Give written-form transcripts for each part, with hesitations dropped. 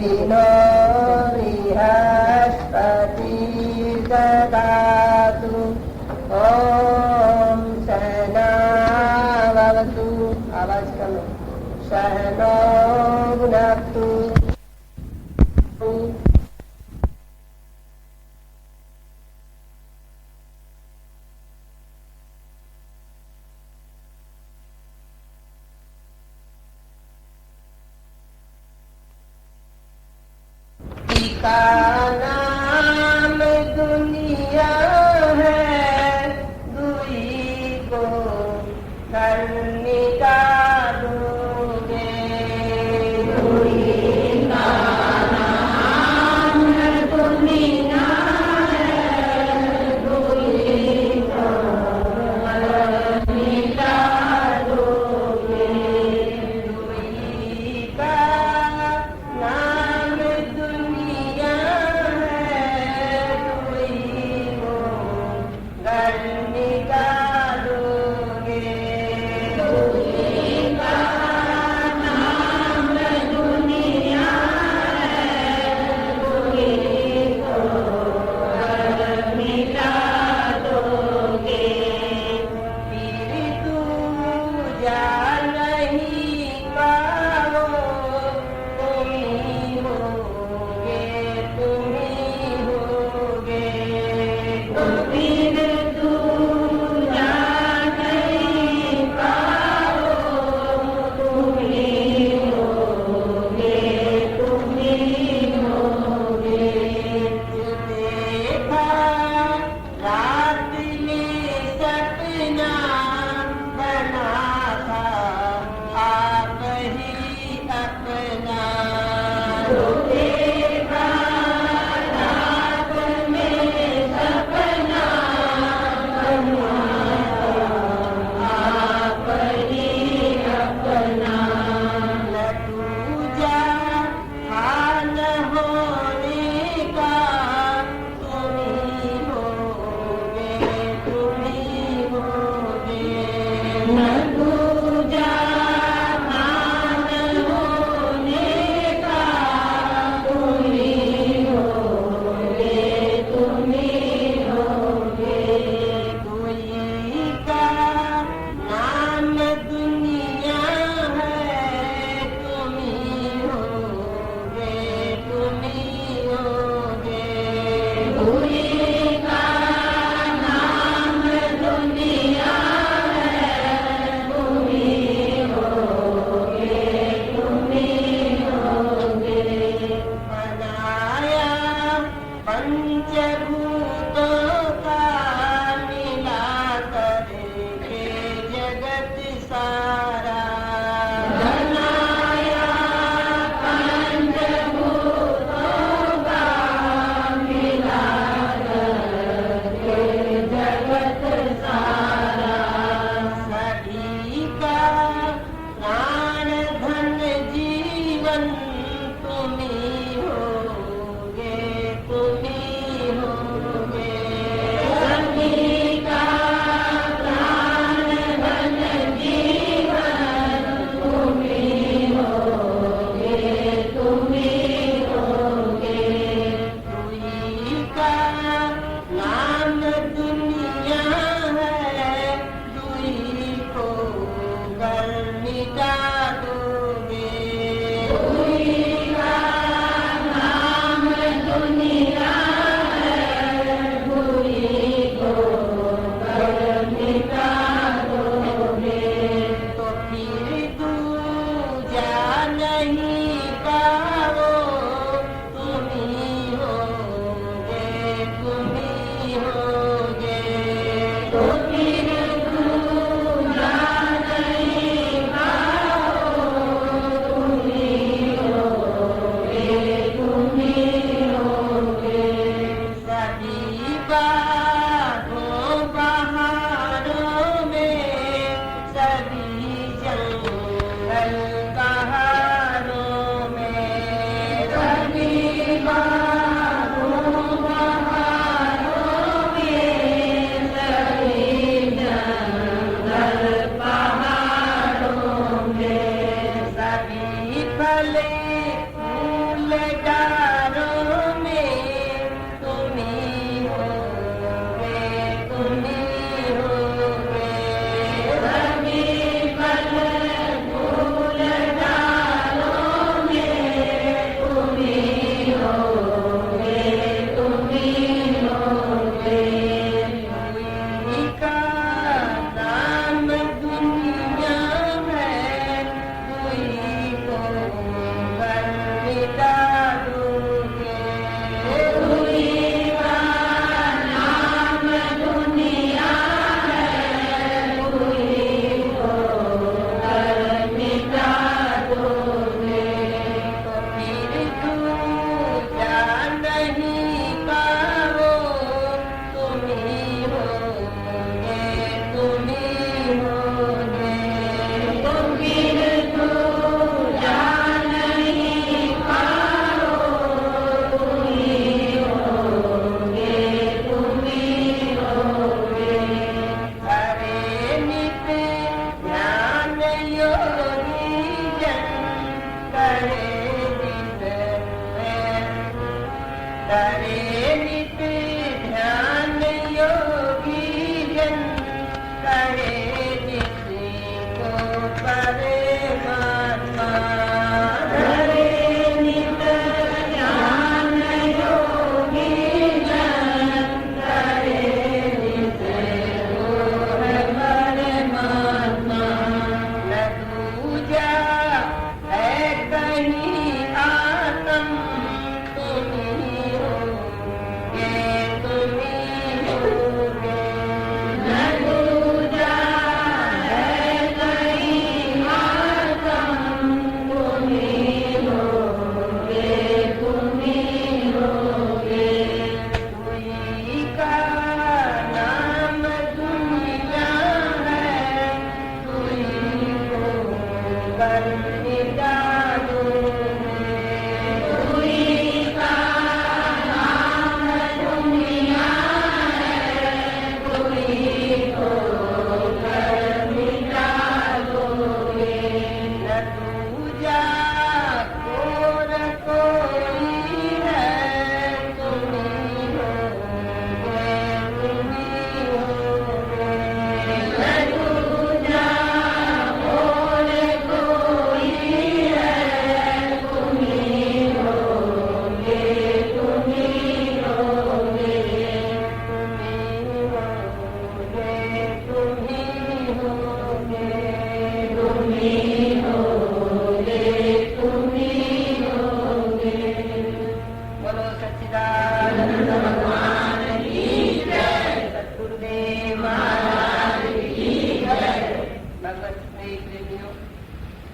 No बृहस्पतिर्ददातु ॐ सहनावतु आवाज करो सहनो भुनक्तु का नाम दुनिया है दुई को धन्यता दूंगे दुई का नाम दुनिया है दुई को धन्यता दूंगे दुई का नाम दुनिया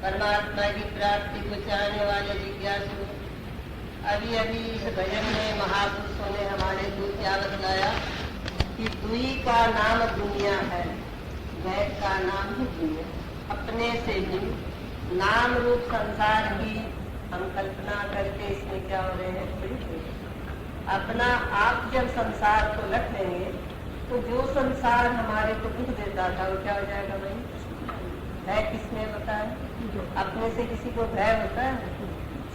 परमात्मा की प्राप्ति को चाहने वाले जिज्ञासु, अभी अभी इस भजन में महापुरुषों ने हमारे को क्या बतलाया कि दुई का नाम दुनिया है, वैद का नाम ही दुनिया। अपने से भी नाम रूप संसार की हम कल्पना करके इसमें क्या हो रहे हैं, अपना आप जब संसार को रख लेंगे तो जो संसार हमारे को दुख देता था वो क्या हो जाएगा भाई? भय किसमें होता है? अपने से किसी को भय होता है?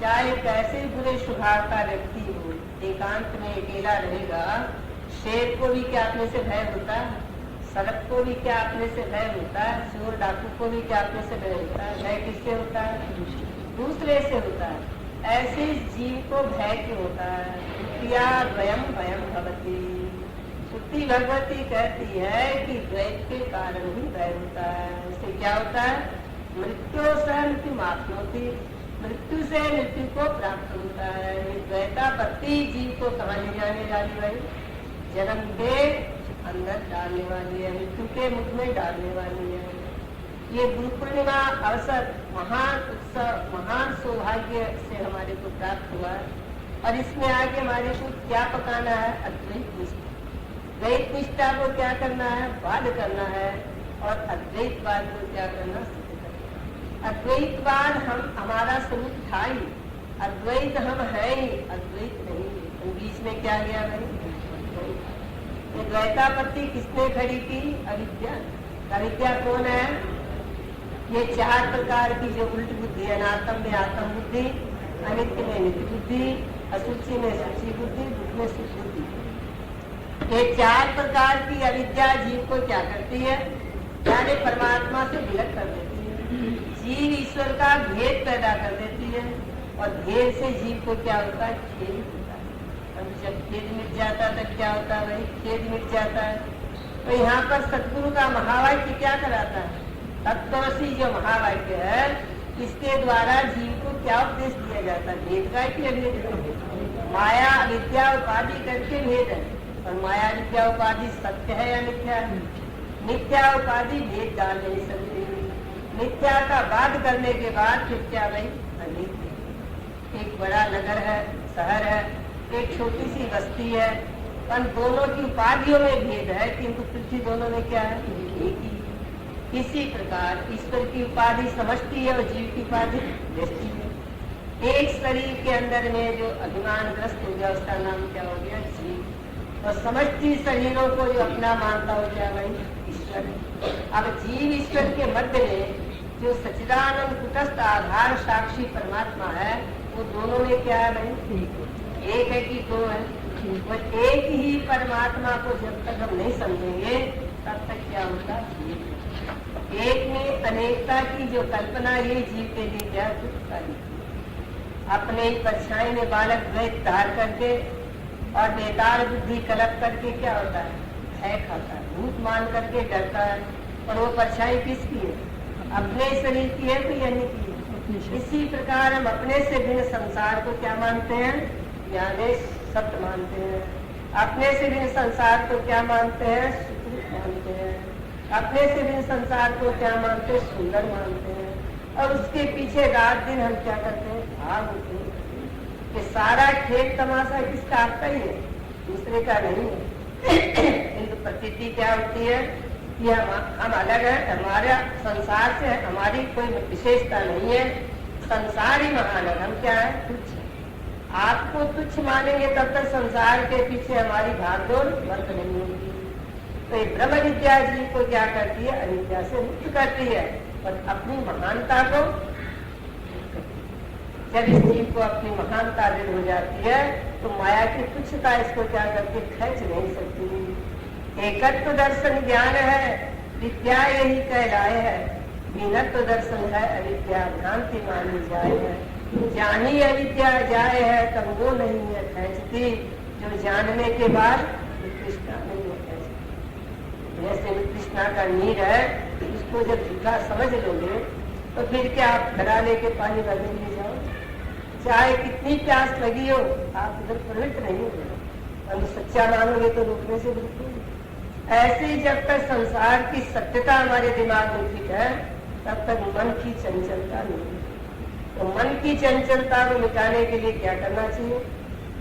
चाहे कैसे बुरे स्वभाव का व्यक्ति हो, एकांत में अकेला रहेगा, शेर को भी क्या अपने से भय होता है? सर्प को भी क्या अपने से भय होता है? चोर डाकू को भी क्या अपने से भय होता है? भय किससे होता है? दूसरे से होता है। ऐसे जीव को भय क्यों होता है? या द्वयम भयम भवती। श्रुति भगवती कहती है कि द्वैत के कारण ही भय होता है। इससे क्या होता है? मृत्यु से मृत्यु मापनोति, मृत्यु से मृत्यु को प्राप्त होता है। द्वैतापत्ति जीव को कहाँ ले जाने वाली भाई? जन्म के अंदर डालने वाली है, मृत्यु के मुख में डालने वाली है। ये गुरु पूर्णिमा अवसर महान उत्सव, महान सौभाग्य से हमारे को प्राप्त हुआ है। और इसमें आगे हमारे को क्या पकाना है? अद्वैत निष्ठा। द्वैत निष्ठा को क्या करना है? बाध करना है। और अद्वैतवाद को क्या करना? सिद्ध करना। अद्वैतवाद हमारा स्वरूप था ही, अद्वैत हम है ही, अद्वैत नहीं। तो बीच में क्या गया भाई? ये द्वैतापत्ति किसने खड़ी की? अविद्या। अविद्या कौन है? ये चार प्रकार की जो उल्ट बुद्धि, अनात्म में आत्म बुद्धि, अनित्य में नित्य बुद्धि, असुचि में सूची बुद्धि, दुख में सुख बुद्धि। ये चार प्रकार की अविद्या जीव को क्या करती है? यानी परमात्मा से विलग कर देती है। जीव ईश्वर का भेद पैदा कर देती है। और भेद से जीव को क्या होता है? खेद होता है। अब जब खेद मिट जाता है तब क्या होता है भाई? खेद मिट जाता है। तो यहाँ पर सतगुरु का महावाक्य क्या कराता है? तत्वसी जो महावाक्य है, इसके द्वारा जीव को क्या उपदेश दिया जाता है? भेद का कि अभेद? माया अविद्या उपाधि करके भेद है। और माया विद्या उपाधि सत्य है या मिथ्या है? मिथ्या उपाधि भेद डाल नहीं सकती। मिथ्या का बाध करने के बाद फिर क्या भाई? अनित्य। एक बड़ा नगर है, शहर है, एक छोटी सी बस्ती है, पर दोनों की उपाधियों में भेद है, किंतु पृथ्वी दोनों में क्या है? एक ही। इसी प्रकार ईश्वर की उपाधि समष्टि है और जीव की उपाधि व्यष्टि है। एक शरीर के अंदर में जो अभिमान ग्रस्त हो गया उसका नाम क्या हो गया? जीव। और समष्टि शरीरों को जो अपना मानता हो गया भाई? ईश्वर। अब जीव ईश्वर के मध्य में जो सच्चिदानंद कुटस्थ आधार साक्षी परमात्मा है, वो दोनों में क्या है भाई? एक है कि दो है? वो एक ही परमात्मा को जब तक हम नहीं समझेंगे तब तक क्या होता है? एक में अनेकता की जो कल्पना ये जीव के लिए क्या दुखकारी। अपने ही परछाई में बालक द्वैत धार करके और बेकार बुद्धि कलप करके क्या होता है? भय खाता है, भूत मान करके डरता है। और वो परछाई किसकी है? अपने शरीर की है कोई अन्य की है? इसी प्रकार हम अपने से भिन्न संसार को क्या मानते हैं? यानी सत्य मानते हैं। अपने से भिन्न संसार को क्या मानते हैं? सुख मानते हैं। अपने से भिन्न संसार को क्या मानते हैं? सुंदर मानते हैं। और उसके पीछे रात दिन हम क्या करते हैं? भाग होते हैं। ये सारा खेल तमाशा किसका? आपका ही है, दूसरे का नहीं है। किंतु प्रतीति क्या होती है कि हम अलग है, हमारा संसार से हमारी कोई विशेषता नहीं है, संसार ही महान है। हम क्या है? तुच्छ। आपको तुच्छ मानेंगे तब तक संसार के पीछे हमारी भागदौड़ बंद नहीं होगी। तो ये ब्रह्म विद्या जीव को क्या करती है? अविद्या से मुक्त करती है और अपनी महानता को, जब इस जीव को अपनी महानता दृढ़ हो जाती है तो माया की तुच्छता इसको क्या करके खींच नहीं सकती। एकत्व दर्शन ज्ञान है, विद्या यही कहलाए है। भिन्नत्व दर्शन है, अविद्या भ्रांति मानी जाए है। जानी अविद्या जाए है तब वो नहीं है खींचती, जो जानने के बाद कृष्णा नहीं है खींचती। जैसे कृष्णा का नीर है, उसको जब झूठा समझ लोगे तो फिर क्या आप घड़ा लेके पानी भरने ले जाओ? चाहे कितनी प्यास लगी हो, आप उधर प्रवृत्त नहीं हो। हम सच्चा मानोगे तो रोकने से बिल्कुल। ऐसे ही जब तक संसार की सत्यता हमारे दिमाग में ठीक है तब तक मन की चंचलता नहीं। तो मन की चंचलता को मिटाने के लिए क्या करना चाहिए?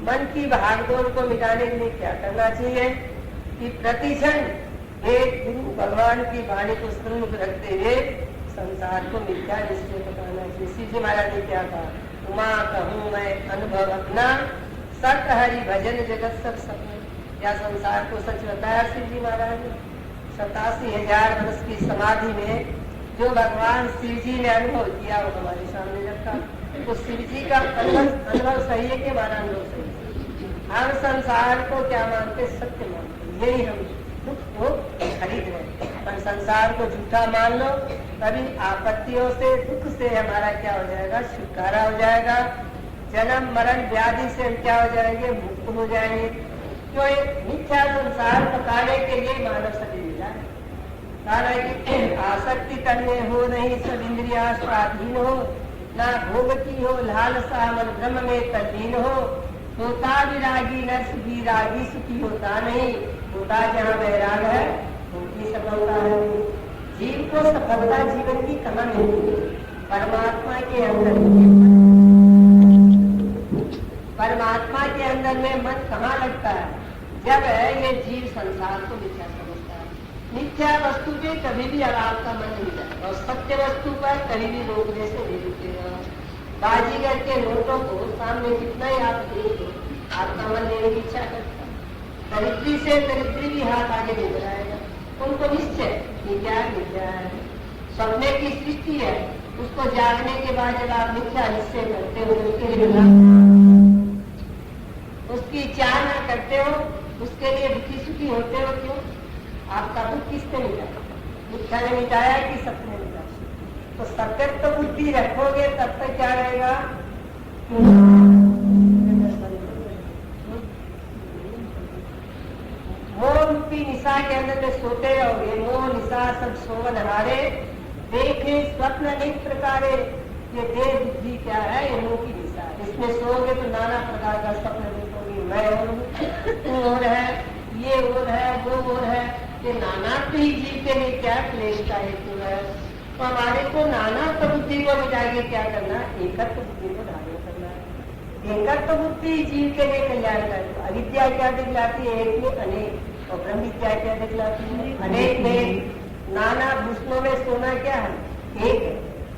मन की भागदौड़ को मिटाने के लिए क्या करना चाहिए? कि प्रतिक्षण एक गुरु भगवान की वाणी को सन्मुख रखते हुए संसार को मिथ्या निश्चय बताना चाहिए। श्री जी महाराज ने क्या कहा? उमा कहूँ मैं अनुभव अपना, सत हरि भजन जगत सब सपना। या संसार को सच बताया श्री जी महाराज ने। 87,000 वर्ष की समाधि में जो भगवान शिव जी ने अनुभव किया वो हमारे सामने रखा। तो शिव जी का अनुभव सही है कि हमारा अनुभव सही है? हम संसार को क्या मानते? सत्य मानते। यही हम दुख को खरीद रहे। पर संसार को झूठा मान लो, तभी आपत्तियों से दुख से हमारा क्या हो जाएगा? छुटकारा हो जाएगा। जन्म मरण व्याधि से हम क्या हो जाएंगे? मुक्त हो जाएंगे। जो एक मिथ्या संसार पकाने के लिए मानव शरीर मिला है। आसक्ति करने हो नहीं, सब इंद्रिया स्वाधीन हो, ना भोग की हो लालसा, मन ब्रह्म में तल्लीन हो। होता विरागी नर्स विरागी, सुखी होता नहीं। होता जहाँ वैराग है उनकी सफलता है। जीव को सफलता जीवन की कहाँ मिलती है? परमात्मा के अंदर। परमात्मा के अंदर में मन कहाँ लगता है? जब है ये जीव संसार को मिथ्या समझता है। मिथ्या वस्तु पे कभी भी अलाप का मन नहीं जाएगा और सत्य वस्तु पर कभी भी रोकने से नहीं रुकेगा। बाजीगर के नोटों को सामने कितना ही आप देखो, आपका मन लेने की इच्छा करता है। दरिद्री से दरिद्री भी हाथ आगे नहीं बढ़ाएगा। उनको निश्चय मिथ्या है, सपने की सृष्टि है। उसको जागने के बाद जब आप मिथ्या निश्चय करते हो, उसकी चाहना करते हो, उसके लिए दुखी सुखी होते हो। क्यों? आपका दुख किसने मिटाया? मिथ्या ने मिटाया कि सत्य ने मिटाया? तो सत्य तो बुद्धि रखोगे तब तक क्या रहेगा? मोह रूपी निशा के अंदर में सोते रहोगे। मोह निशा सब सोवन हारे, देखे स्वप्न अनेक प्रकारे। ये देह बुद्धि क्या है? ये मोह की निशा है। इसमें सोओगे तो नाना प्रकार का स्वप्न देखोगे। मैं और तू और है, ये और है, वो और है। ये नाना ही जीव के लिए क्या क्लेश का हेतु है? तो हमारे को नाना बुद्धि को मिटा के क्या करना? एकत्व बुद्धि को धारण करना है। एकत्व बुद्धि जीव के लिए कल्याण कर। अविद्या क्या दिखलाती है? एक में अनेक। और ब्रह्म विद्या क्या दिखलाती है? अनेक में। नाना भूषणों में सोना क्या है? एक।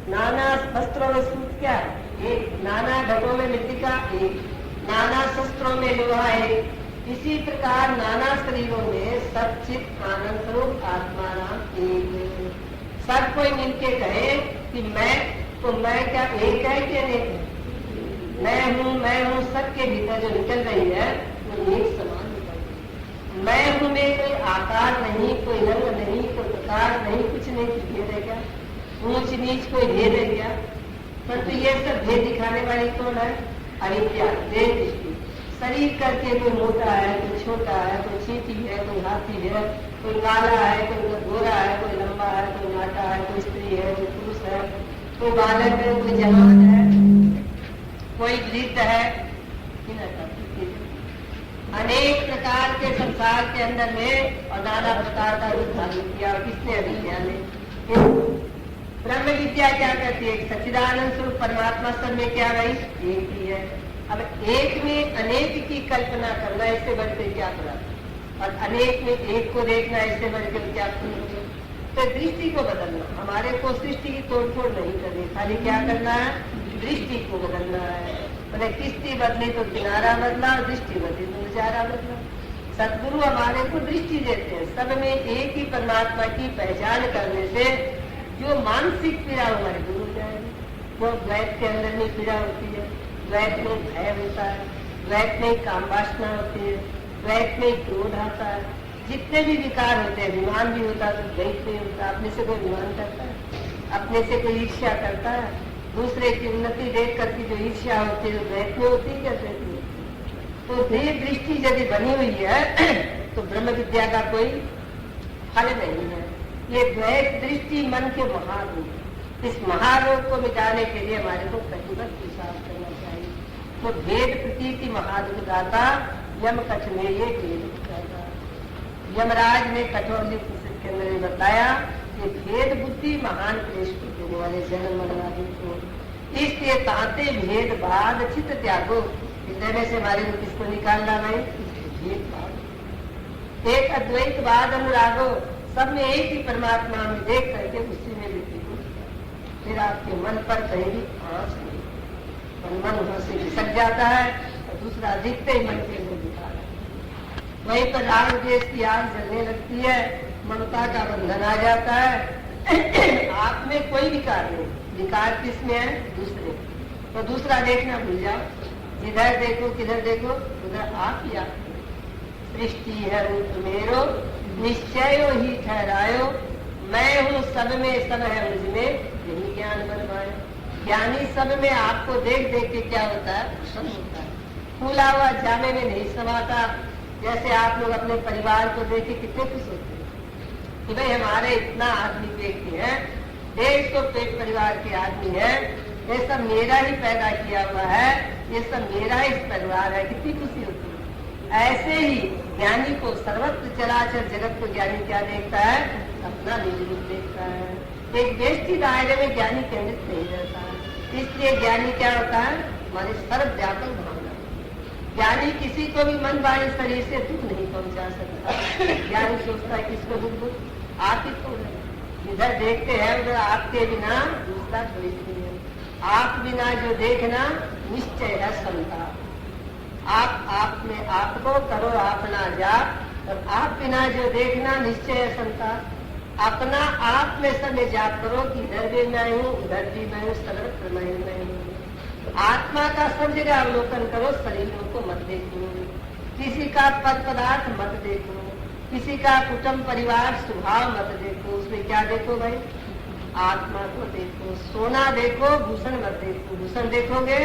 नाना वस्त्रों में सूत क्या है? एक। नाना घटों में मृतिका एक। नाना शस्त्रों में लोहा एक। इसी प्रकार नाना शरीरों में सच्चित आनंद स्वरूप आत्मा नाम एक। सब कोई मिलके कहे कि मैं, तो मैं क्या एक है कि अनेक है? मैं हूँ सबके भीतर जो निकल रही है वो एक समान निकल रही है। मैं हूँ में कोई आकार नहीं, कोई रंग नहीं, कोई प्रकार नहीं, कुछ नहीं। भेद है क्या? ऊंच नीच कोई भेद है क्या? परंतु ये सब भेद दिखाने वाली कौन है? अविद्या, देह दृष्टि। शरीर करके कोई मोटा है, कोई छोटा है, कोई चींटी है, कोई हाथी है, कोई काला है, कोई गोरा है, कोई लंबा है, कोई नाटा है, कोई स्त्री है, कोई पुरुष है, कोई बालक है, कोई जवान है, कोई वृद्ध है। अनेक प्रकार के संसार के अंदर में और नाना प्रकार का रूप धारण किया। किसने? अविद्या ने। ब्रह्म विद्या क्या कहती है? सच्चिदानंद स्वरूप परमात्मा सब में क्या रही? एक ही है। अब एक में अनेक की कल्पना करना, इससे बढ़कर क्या करा? और अनेक में एक को देखना, इससे बढ़कर क्या करना? तो दृष्टि को बदलना। हमारे को सृष्टि की तोड़फोड़ नहीं करनी, खाली क्या करना है? दृष्टि को बदलना है। मैंने किस्ती बदली तो किनारा बदला, और दृष्टि बदली तो नजारा बदला। सदगुरु हमारे को दृष्टि देते हैं। सब में एक ही परमात्मा की पहचान करने से जो मानसिक पीड़ा हमारे दूर हो जाएगी। वो द्वैत के अंदर में पीड़ा होती है, द्वैत में भय होता है, द्वैत में काम वासना होती है, द्वैत में क्रोध आता है। जितने भी विकार होते हैं, अभिमान भी होता है तो द्वैत में होता है। अपने से कोई अभिमान करता है, अपने से कोई ईर्ष्या करता है, दूसरे की उन्नति देख करके जो ईर्ष्या होती है द्वैत में होती है, क्या द्वैत में? तो देह दृष्टि यदि बनी हुई है तो ब्रह्म विद्या का कोई फल नहीं है। ये द्वैत दृष्टि मन के महारोग। इस महारोग को मिटाने के लिए हमारे को प्रतिबद्ध पुरुषार्थ करना चाहिए। तो भेद प्रतीति महादुखदाता यम कठ में ये भेद बताएगा। यमराज ने कठोर के अंदर बताया ये भेद बुद्धि महान क्लेश को देने वाले जन्म मनवादी को। इसलिए ताते भेद बाद चित्त त्यागो, हृदय में से हमारे को किसको निकालना नहीं? भेद बाद। एक अद्वैतवाद अनुरागो, सब में एक ही परमात्मा में देख करके उसी में लिखी, फिर आपके मन पर कहीं भी आँच नहीं, मन वहां से खिसक जाता है और दूसरा दिखते ही मन के अंदर दिखा रहा है। वहीं पर राग द्वेष की आग जलने लगती है, ममता का बंधन आ जाता है। आप में कोई विकार नहीं, विकार किस में है? दूसरे। तो दूसरा देखना भूल जाओ, जिधर देखो किधर देखो उधर आप ही आप। सृष्टि है रूप मेरो, निश्चय ही ठहरायो, मैं हूँ सब में सब है मुझ में, यही ज्ञान बनवाए। ज्ञानी सब में आपको देख देख के क्या होता है? प्रसन्न होता है। फूला हुआ जामे में नहीं समाता। जैसे आप लोग अपने परिवार को देख के कितने खुश होते हैं कि भाई हमारे इतना आदमी देखते हैं, 150 पेट परिवार के आदमी है, ये सब मेरा ही पैदा किया हुआ है, ये सब मेरा ही परिवार है, कितनी खुशी होती है। ऐसे ही ज्ञानी को सर्वत्र चराचर जगत को ज्ञानी क्या देखता है? अपना निज रूप देखता है। एक व्यष्टि दायरे में ज्ञानी केंद्रित नहीं रहता है। इसलिए ज्ञानी क्या होता है? हमारे सर्वव्यापक भावना। ज्ञानी किसी को भी मन वाणी शरीर से दुख नहीं पहुंचा सकता। ज्ञानी सोचता है किसको दुख? आप ही को। जिधर देखते हैं उधर आपके बिना दूसरा कोई नहीं है। आप बिना जो देखना निश्चय है संताप। आप में आपको करो अपना जाप, और आप बिना जो देखना निश्चय है संताप। अपना आप में समय जाप करो कि इधर भी मैं हूँ, उधर भी मैं हूँ, सर्वत्र मैं हूँ। आत्मा का सब जगह अवलोकन करो, शरीरों को मत देखो, किसी का पद पदार्थ मत देखो, किसी का कुटुंब परिवार स्वभाव मत देखो। उसमें क्या देखो भाई? आत्मा को देखो। सोना देखो, भूषण मत देखो। भूषण देखोगे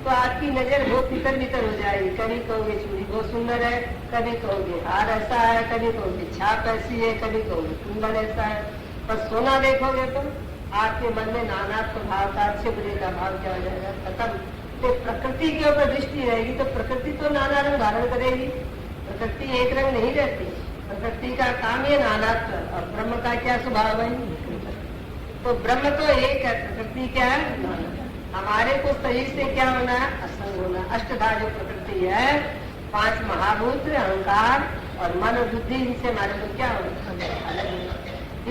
तो आपकी नजर वो तितर बितर हो जाएगी। कभी कहोगे चूड़ी बहुत सुंदर है, कभी कहोगे हार ऐसा है, कभी कहोगे छाप ऐसी है, कभी कहोगे कुंडल ऐसा है। पर सोना देखोगे तो आपके मन में नाना प्रभाव का, अच्छे बुरे का भाव क्या हो जाएगा? खत्म। तो प्रकृति के ऊपर दृष्टि रहेगी तो प्रकृति तो नाना रंग धारण करेगी। प्रकृति एक रंग नहीं रहती। प्रकृति का काम है नानात्व, और ब्रह्म का क्या स्वभाव है? तो ब्रह्म तो एक है, प्रकृति क्या है? नाना। हमारे को शरीर से क्या होना है? असंग होना। अष्टधा जो प्रकृति है, 5 महाभूत, अहंकार और मन और बुद्धि, इनसे हमारे को क्या होना?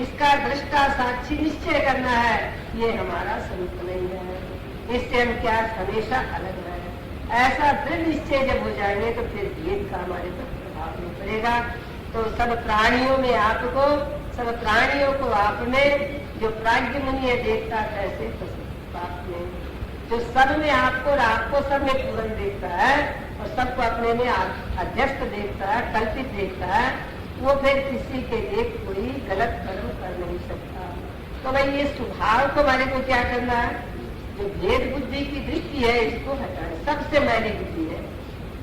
इसका दृष्टा साक्षी निश्चय करना है, ये हमारा स्वरूप नहीं है, इससे हम क्या हमेशा अलग है। ऐसा दृढ़ निश्चय जब हो जाएंगे तो फिर भेद का हमारे पर प्रभाव नहीं पड़ेगा। तो सब प्राणियों में आपको, सब प्राणियों को आप में, जो प्राज्ञ मुनि है देखता है ऐसे आप में, जो सब में आपको और आपको सब में पूर्ण देखता है और सबको अपने में अध्यस्त देखता है, कल्पित देखता है, वो फिर किसी के लिए कोई गलत कर्म कर नहीं सकता। तो भाई ये स्वभाव को हमारे को क्या करना है? जो भेद बुद्धि की दृष्टि है इसको हटाए। सबसे मैली बुद्धि है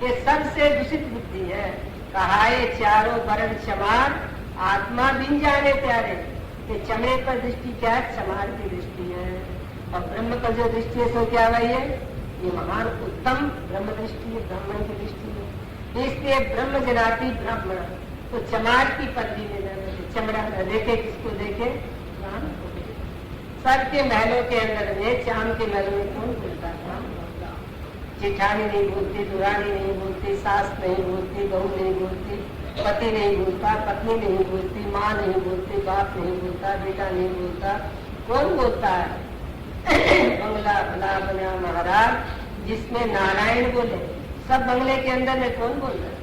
ये, सबसे दूषित बुद्धि है। कहा ये चारों वर्ण चमार, आत्मा बिन जाने प्यारे। ये चमड़े पर दृष्टि क्या है? चमार की दृष्टि है। और ब्रह्म पर जो दृष्टि है सो क्या भाई है? ये महान उत्तम ब्रह्म दृष्टि है, ब्राह्मण की दृष्टि है। इसलिए ब्रह्म जनाती ब्राह्मण। तो चमार की पदवी में रहने, चमड़ा न देखे, किसको देखे? राम को देखे। सबके महलों के अंदर में, चांद के महलों में कौन बोलता है? जेठानी नहीं बोलती, दुरानी नहीं बोलती, सास नहीं बोलती, बहू नहीं बोलती, पति नहीं बोलता, पत्नी नहीं बोलती, माँ नहीं बोलती, बाप नहीं बोलता, बेटा नहीं बोलता। कौन बोलता है? बंगला भला बना महाराज जिसमें नारायण बोले। सब बंगले के अंदर में कौन बोल रहा है?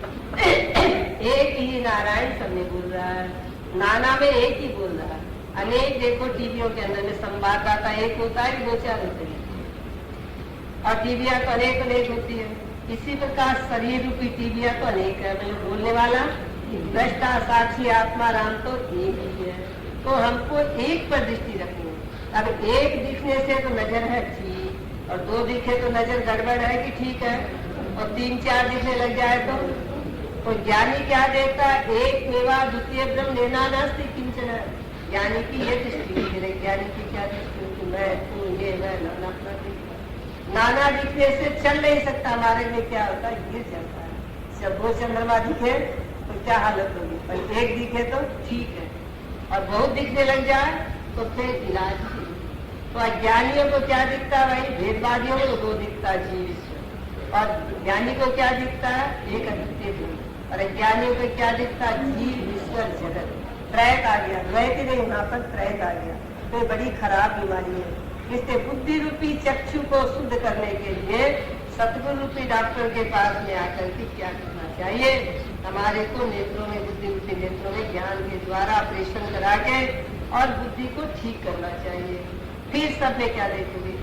एक ही नारायण सब में बोल रहा है। नाना में एक ही बोल रहा है। अनेक देखो टीवियों के अंदर में संवाददाता एक होता है, 2-4 होते हैं, और टीवियां तो अनेक अनेक होती है। इसी प्रकार शरीर रूपी टीवियां तो अनेक है, मतलब बोलने वाला दृष्टा साक्षी आत्मा राम तो एक ही है। तो हमको एक पर दृष्टि रखनी है। अब एक दिखने से तो नजर है ठीक, और 2 दिखे तो नजर गड़बड़ है कि ठीक है, और 3-4 दिखने लग जाए तो ज्ञानी क्या देखता है? एक मेवा द्वितीय ब्रह्म लेना नास्ति किंचन। ज्ञानी की ये दृष्टि है। ज्ञानी की क्या दृष्टि? कि मैं तू ये मैं नाना अपना दिखता। नाना दिखने से चल नहीं सकता। हमारे में क्या होता है? गिर जाता है। जब 2 चंद्रमा दिखे तो क्या हालत होगी, पर एक दिखे तो ठीक है। और बहुत दिखने लग जाए तो फिर इलाज ही। तो अज्ञानियों को क्या दिखता है भाई? भेदवादियों को दो दिखता है, जीव ईश्वर। और ज्ञानी को क्या दिखता है? एक अद्वितीय गुरु। और अज्ञानियों को क्या दिखता है? जीव ईश्वर जगत। त्रैक आ गया, रहते नहीं यहाँ पर त्रैक आ गया। तो बड़ी खराब बीमारी है। इससे बुद्धि रूपी चक्षु को शुद्ध करने के लिए सतगुरु रूपी डॉक्टर के पास में आकर के क्या करना चाहिए? हमारे को नेत्रों में, बुद्धि रूपी नेत्रों में ज्ञान के द्वारा ऑपरेशन करा के और बुद्धि को ठीक करना चाहिए। फिर सब में क्या देखोगे?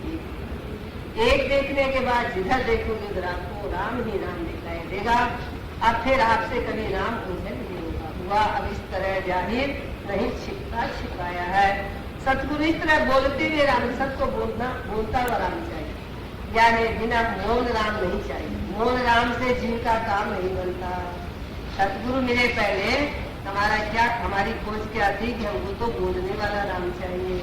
एक देखने के बाद जिधर देखोगे उधर आपको राम ही नाम दिखाई देगा। अब फिर आपसे कभी नाम उसे नहीं होगा। हुआ अब इस तरह जाहिर नहीं, छिपता छिपाया है। सतगुरु इस तरह बोलते हुए राम सबको बोलता हुआ राम चाहिए, यानी बिना मौन राम नहीं चाहिए। मौन राम से जीव का काम नहीं बनता। सतगुरु मिले पहले हमारा क्या, हमारी खोज क्या थी कि हमको तो बोलने वाला राम चाहिए।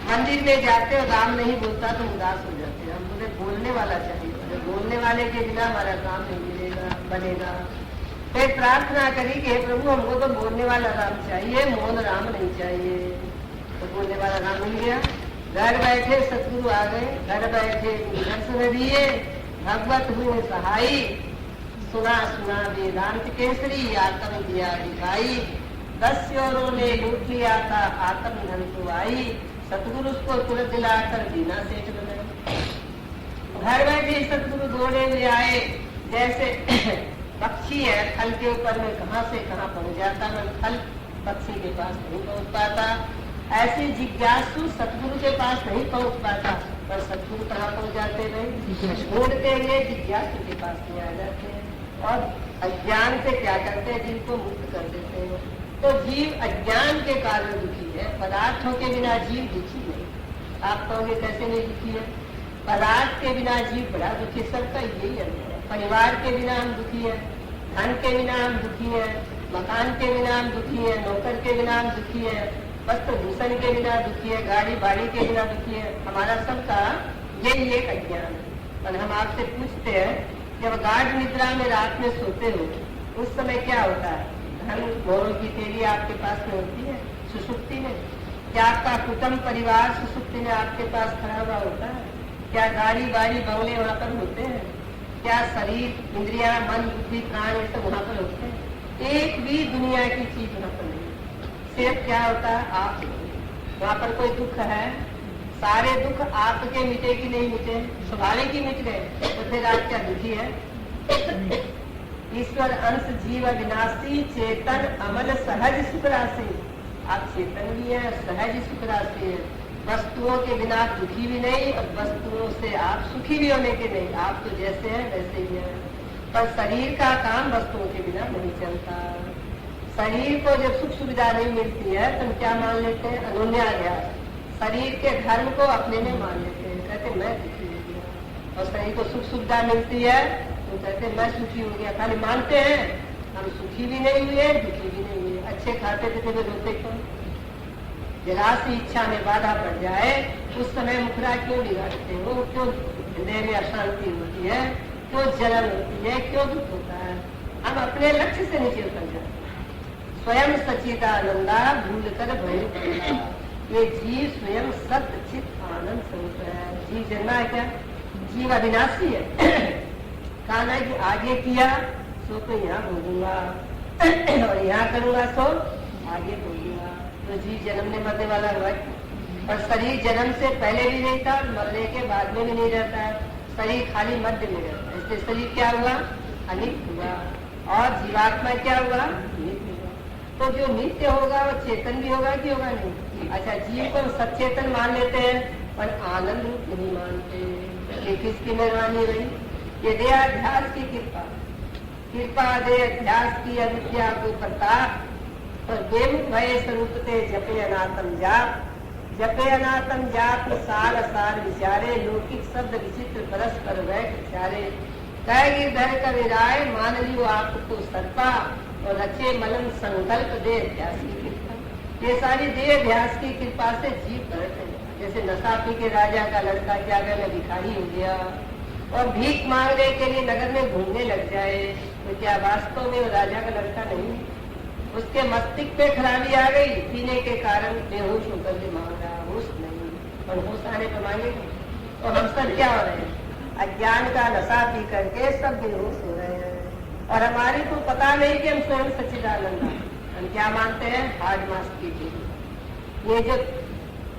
मंदिर में जाते हो राम नहीं बोलता तो उदास हो जाते हैं। हमको तो बोलने वाला चाहिए, तो बोलने वाले के बिना हमारा काम नहीं मिलेगा, बनेगा। फिर प्रार्थना करी कि हे प्रभु हमको तो बोलने वाला राम चाहिए, मौन राम नहीं चाहिए। तो बोलने वाला राम मिल गया। घर बैठे सतगुरु आ गए, घर बैठे दर्शन दिए, भगवत हुए सहाई। सुना सुना वेदांत केसरी, आत्म दिया दिखाई। 10 योरों ने लूट लिया था, आत्म धन तो आई। सतगुरु उसको तुरंत दिलाकर दीना सेठ बनाए। घर बैठे सतगुरु दौड़े हुए आए, जैसे पक्षी है फल के ऊपर में कहाँ से कहाँ पहुंच जाता है, फल पक्षी के पास नहीं पहुंच पाता। ऐसे जिज्ञासु सतगुरु के पास नहीं पहुंच पाता, पर सतगुरु कहाँ पहुंच जाते हैं? ढूंढते हुए जिज्ञासु के पास में आ जाते हैं और अज्ञान से क्या करते हैं? जीव को मुक्त कर देते हैं। तो जीव अज्ञान के कारण दुखी है, पदार्थों के बिना जीव दुखी नहीं। आप कहोगे कैसे नहीं दुखी है? पदार्थ के बिना जीव बड़ा दुखी, सबका यही अनुभव है। परिवार के बिना हम दुखी है, धन के बिना हम दुखी है, मकान के बिना हम दुखी है, नौकर के बिना हम दुखी है, वस्त्र भूषण के बिना दुखी है, गाड़ी बाड़ी के बिना दुखी है। हमारा सबका यही एक अज्ञान है। और हम आपसे पूछते हैं, जब गाढ़ निद्रा में रात में सोते हो उस समय क्या होता है? धन गौरव की तेरी आपके पास में होती है सुसुप्ति में? क्या आपका कुटुंब परिवार सुसुप्ति में आपके पास खड़ा हुआ होता है? क्या गाड़ी बाड़ी बंगले वहाँ पर होते हैं? क्या शरीर इंद्रिया मन बुद्धि प्राण ये सब वहाँ पर होते हैं? एक भी दुनिया की चीज वहाँ पर नहीं। सिर्फ क्या होता है? आप। वहाँ पर कोई दुख है? सारे दुख आपके मिटे कि नहीं मिटे? स्वाभाविक ही मिट गए, तो फिर आप क्या दुखी है? ईश्वर अंश जीव अविनाशी, चेतन अमल सहज सुख राशि। आप चेतन भी है, सहज सुख राशि है। वस्तुओं के बिना आप दुखी भी नहीं और वस्तुओं से आप सुखी भी होने के नहीं। आप तो जैसे हैं वैसे ही है। पर शरीर का काम वस्तुओं के बिना नहीं चलता। शरीर को जब सुख सुविधा नहीं मिलती है तो हम क्या मान लेते हैं? अनुन्यास। शरीर के धर्म को अपने में मान लेते हैं, कहते मैं दुखी हो गया। और शरीर को सुख सुविधा मिलती है तो कहते मैं सुखी हो गया। खाली मानते हैं, हम सुखी भी नहीं हुए दुखी भी नहीं हुए। अच्छे खाते पीते हुए रोते क्यों? जरा सी इच्छा में बाधा पड़ जाए उस समय मुखरा क्यों बिगाड़ते हो? क्यों हृदय में अशांति होती है? क्यों जलन होती है? क्यों दुख होता है? हम अपने लक्ष्य से नीचे उतर जाते हैं। स्वयं सच्चिदानंदा भूल कर भय। ये जीव स्वयं सत्य चित आनंद स्वरूप है। जीव जन्मा है क्या? जीव अविनाशी है। कहा ना कि आगे किया सो तो यहाँ भोगूंगा और यहाँ करूंगा सो आगे भोगूंगा। तो जीव जन्मने मरने वाला हुआ। और शरीर जन्म से पहले भी नहीं था और मरने के बाद में भी नहीं रहता है। शरीर खाली मध्य में रहता है। इसलिए शरीर क्या हुआ? अनित्य हुआ। और जीवात्मा क्या हुआ? नित्य हुआ। तो जो नित्य होगा वो चेतन भी होगा कि होगा नहीं? अच्छा, जीव को सचेतन मान लेते हैं पर आनंद रूप नहीं मानते। ये किसकी मेहरबानी रही? ये देहाध्यास की कृपा। कृपा दे अध्यास की अविद्या को प्रताप। पर बेमुख भय स्वरूप ते जपे अनातम जाप। जपे अनातम जाप सार सार विचारे। लौकिक शब्द विचित्र परस्पर बैठ विचारे। कह गिरधर कविराय मान लियो आपको सर्पा। और रचे मलन संकल्प दे अध्यास की कृपा। ये सारी देह अध्यास की कृपा से जीव करते हैं। जैसे नशा पी के राजा का लड़का क्या गया भिखारी हो गया और भीख मांगने के लिए नगर में घूमने लग जाए तो क्या वास्तव में वो राजा का लड़का नहीं? उसके मस्तिष्क पे खराबी आ गई, पीने के कारण बेहोश होकर के मांग रहा, होश नहीं, और होश आने पर मांगेंगे। और हम सब क्या हो रहे हैं, अज्ञान का नशा पी करके सब बेहोश हो रहे हैं, और हमारी को पता नहीं कि हम स्वयं सच्चिदानंद हैं। हम क्या मानते हैं, हार्ड मास की ढेरी। ये जो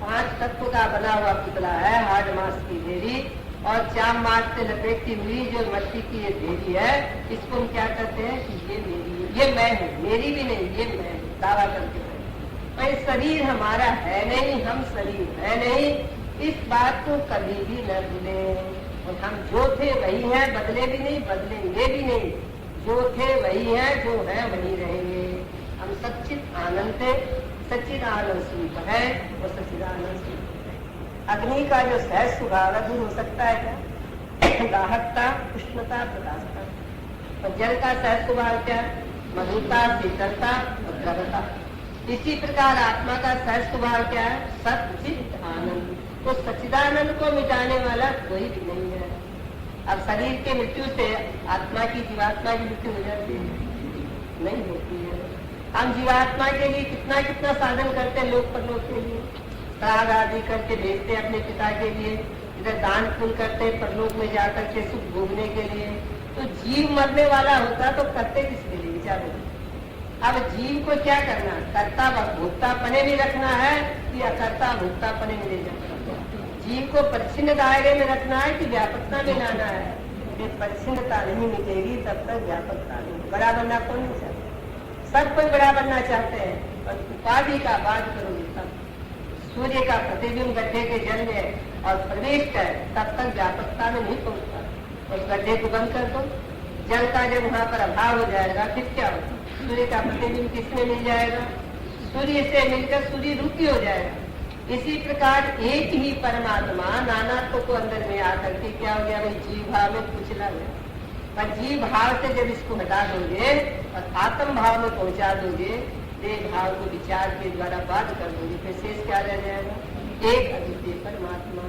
5 तत्व का बना हुआ पुतला है, हार्ड मास की ढेरी, और चाम मास से लपेटी हुई जो मट्टी की ये ढेरी है, इसको हम क्या कहते हैं कि ये मेरी, ये मैं हूँ, मेरी भी नहीं, ये मैं हूँ, दावा करके हैं। भाई शरीर हमारा है नहीं, हम शरीर है नहीं, इस बात को कभी भी न भूलें। और हम जो थे वही हैं, बदले भी नहीं, बदलेंगे भी नहीं। जो थे वही हैं, जो है वही रहेंगे। हम सच्चित आनंद थे, सच्चिद आनंद स्वरूप है, और सच्चिदानंद स्वरूप है। अग्नि का जो सहज स्वभाव है दूर हो सकता है क्या? दाहकता, उष्णता, प्रकाशता। और जल का सहज स्वभाव क्या है? मधुरता, शीतलता और द्रवता। इसी प्रकार आत्मा का सहज स्वभाव क्या है? सच्चिद आनंद। तो सच्चिदानंद को मिटाने वाला कोई भी नहीं है। अब शरीर के मृत्यु से आत्मा की, जीवात्मा की मृत्यु हो जाती है? नहीं होती है। हम जीवात्मा के लिए कितना कितना साधन करते हैं, लोक परलोक के लिए, श्राद्ध आदि करके भेजते अपने पिता के लिए, इधर दान पुण्य करते परलोक में जाकर के सुख भोगने के लिए। तो जीव मरने वाला होता तो करते किसके लिए, विचार। अब जीव को क्या करना, कर्ता व भोक्ता पने में रखना है कि अकर्ता भोक्ता पने में ले जाना? जीव को परिच्छिन्न दायरे में रखना है कि व्यापकता में लाना है? ये परिच्छिन्नता नहीं मिटेगी तब तक व्यापकता नहीं। बड़ा बनना कौन नहीं चाहते? सब कोई बड़ा बनना चाहते हैं, और उपाधि का बात करोगे तब सूर्य का प्रतिबिंब गड्ढे के जल में और प्रवेश कर, तब तक व्यापकता में नहीं पहुंचता। उस गड्ढे को बंद कर दो, जल का जब वहाँ पर अभाव हो जाएगा फिर क्या होगा? सूर्य का प्रतिबिंब किसमें मिल जाएगा? सूर्य से मिलकर सूर्य रूपी हो जाएगा। इसी प्रकार एक ही परमात्मा नानात्व को अंदर में आकर के क्या हो गया, भाई जीव भाव में कुचला गया। पर जीव भाव से जब इसको हटा दोगे और आत्म भाव में पहुंचा दोगे, देह भाव को विचार के द्वारा बाध कर दोगे, फिर शेष क्या रह जाएगा? एक अद्वितीय परमात्मा,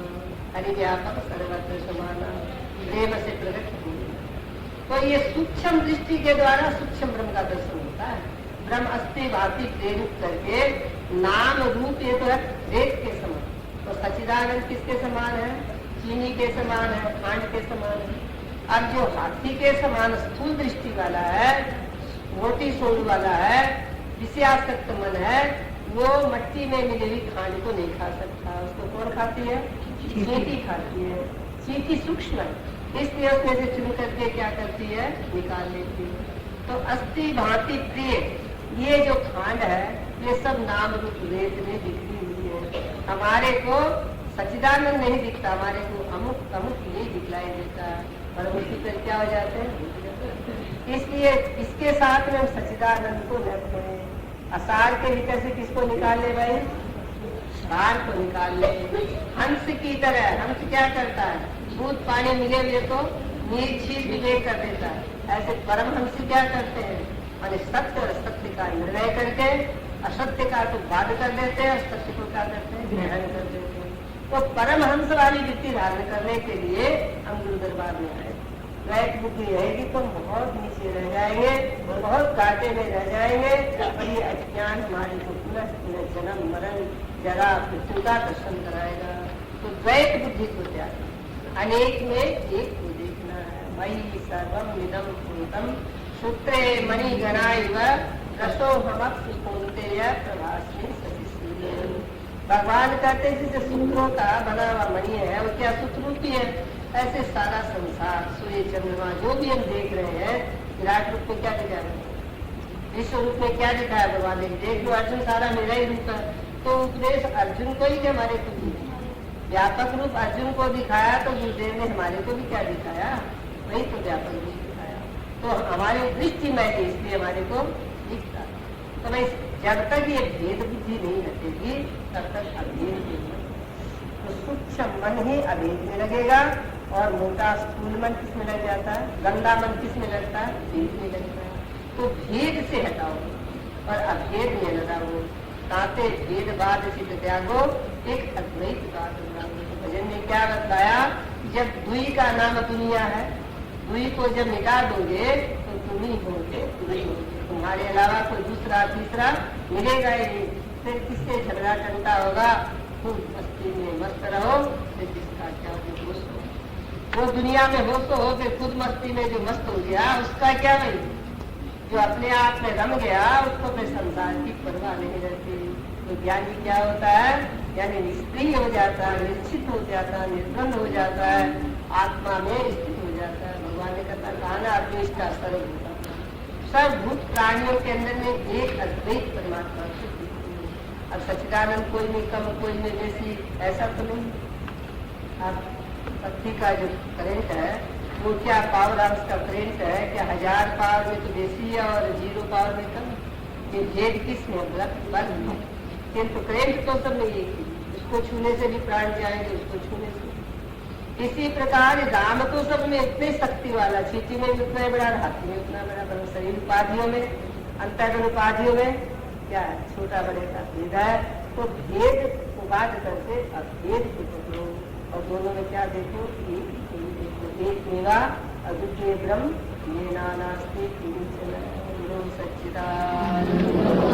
हरिव्यापक सर्वत्र समाना, प्रेम से प्रकट होगा। तो ये सूक्ष्म दृष्टि के द्वारा सूक्ष्म ब्रह्म का दर्शन होता है। ब्रह्म अस्थि भांति प्रेरित करके नाम रूप ये तो है रेत के समान। तो सच्चिदानंद किसके समान है? चीनी के समान है, खांड के समान है। अब जो हाथी के समान स्थूल दृष्टि वाला है, मोटी सोच वाला है, विषयासक्त मन है, वो मट्टी में मिली हुई खांड को नहीं खा सकता। उसको कौन खाती है? चींटी खाती है। चींटी सूक्ष्म है, इसलिए उसमें से चुन करके क्या करती है? निकाल लेती है। तो अस्थि भांति प्रिय ये जो खांड है, ये सब नाम रूप रेत में दिखती हुई है। हमारे को सच्चिदानंद नहीं दिखता, हमारे को अमुक अमुक ये दिखलाई देता है, पर उसी पर क्या हो जाते हैं? इसलिए इसके साथ में हम सच्चिदानंद को रखें। असार के भीतर से किसको निकाल ले भाई? सार को निकाल ले। हंस की तरह, हंस क्या करता है? दूध पानी मिले हुए तो नीर छीर विवेक कर देता है। ऐसे परमहंस क्या करते हैं? और सत्य और असत्य का निर्णय करके असत्य का तो बाध कर देते हैं, सत्य को क्या करते हैं? ग्रहण कर देते हैं। तो परमहंस वाली वृत्ति धारण करने के लिए हम गुरु दरबार में आए। वैध बुद्धि रहेगी तो हम बहुत नीचे रह जाएंगे, बहुत घाटे में रह जाएंगे, और ये अज्ञान हमारे को पुनः पुनः जन्म मरण जरा मृत्यु का दर्शन कराएगा। तो द्वैत बुद्धि को त्याग, अनेक में एक को देखना है। मयि सर्वम इदं पूर्णम सूत्रे मणि गणाइव रसो हमक्ष कौन्तेय प्रभास्मि सति सूर्य। भगवान कहते हैं जैसे सूत्रों का बना हुआ मणि है, वो क्या सूत्र रूपी है? ऐसे सारा संसार, सूर्य चंद्रमा जो भी हम देख रहे हैं, विराट रूप में क्या दिखा रहे हैं? विश्व रूप में क्या दिखा है भगवान ने? देख लो अर्जुन सारा मेरा ही रूप है। तो उपदेश अर्जुन को ही कि हमारे को भी व्यापक रूप अर्जुन को दिखाया, तो गुरुदेव ने हमारे को भी क्या दिखाया? वही तो व्यापक रूप दिखाया। तो हमारी दृष्टि में थी, इसलिए हमारे को दिखता। तो भाई जब तक ये भेद बुद्धि नहीं रखेगी तब तक अभेद नहीं। तो सूक्ष्म मन ही अभेद में लगेगा, और मोटा स्थूल मन किसमें लग जाता है? गंदा मन किसमें लगता है? भेद में लगता है। तो भेद से हटाओ और अभेद में लगाओ। ताते भेदवाद सिद्ध त्यागो, एक अद्वैत बात लगाओ। तो भजन में क्या बताया? जब दुई का नाम दुनिया है, दुई को जब मिटा दोगे तो तुम ही होगे, दुई होगे। तुम्हारे अलावा कोई दूसरा तीसरा मिलेगा ही नहीं। फिर किससे झगड़ा टंटा होगा? खूब मस्ती में मस्त रहो, फिर जिसका क्या होश हो। वो दुनिया में हो तो हो, फिर खुद मस्ती में जो मस्त हो गया उसका क्या भाई? जो अपने आप में रम गया उसको फिर संसार की परवाह नहीं रहती। तो ज्ञानी क्या होता है? यानी निष्क्रिय हो जाता है, निश्चित हो जाता है, निर्बंध हो जाता है, आत्मा में स्थित हो जाता है। भगवान ने कहा ना अद्वैत का सर्व होता है। सर्वभूत प्राणियों के अंदर में एक अद्वैत परमात्मा से अब सच्चिदानंद कोई में कम कोई में बेसी ऐसा तो नहीं। अब पत्ती का जो करेंट है वो क्या पावर हाउस का करेंट है? क्या 1000 पावर में तो बेसी है और 0 पावर में कम? ये भेद किस में? बल में। किंतु करेंट तो सब में एक ही, उसको छूने से भी प्राण जाएंगे, उसको छूने से। इसी प्रकार राम तो सब में इतने शक्ति वाला, चीटी में भी उतना बड़ा, हाथी में उतना बड़ा, शरीर उपाधियों में, अंतर्गत उपाधियों में क्या है? छोटा बड़े का भेद है। तो भेद को बात करके अभेद को पकड़ो और दोनों में क्या देखो? एक मेवा अद्वितीय ब्रह्म ये नानास्ति किंचन सच्चिदानंद।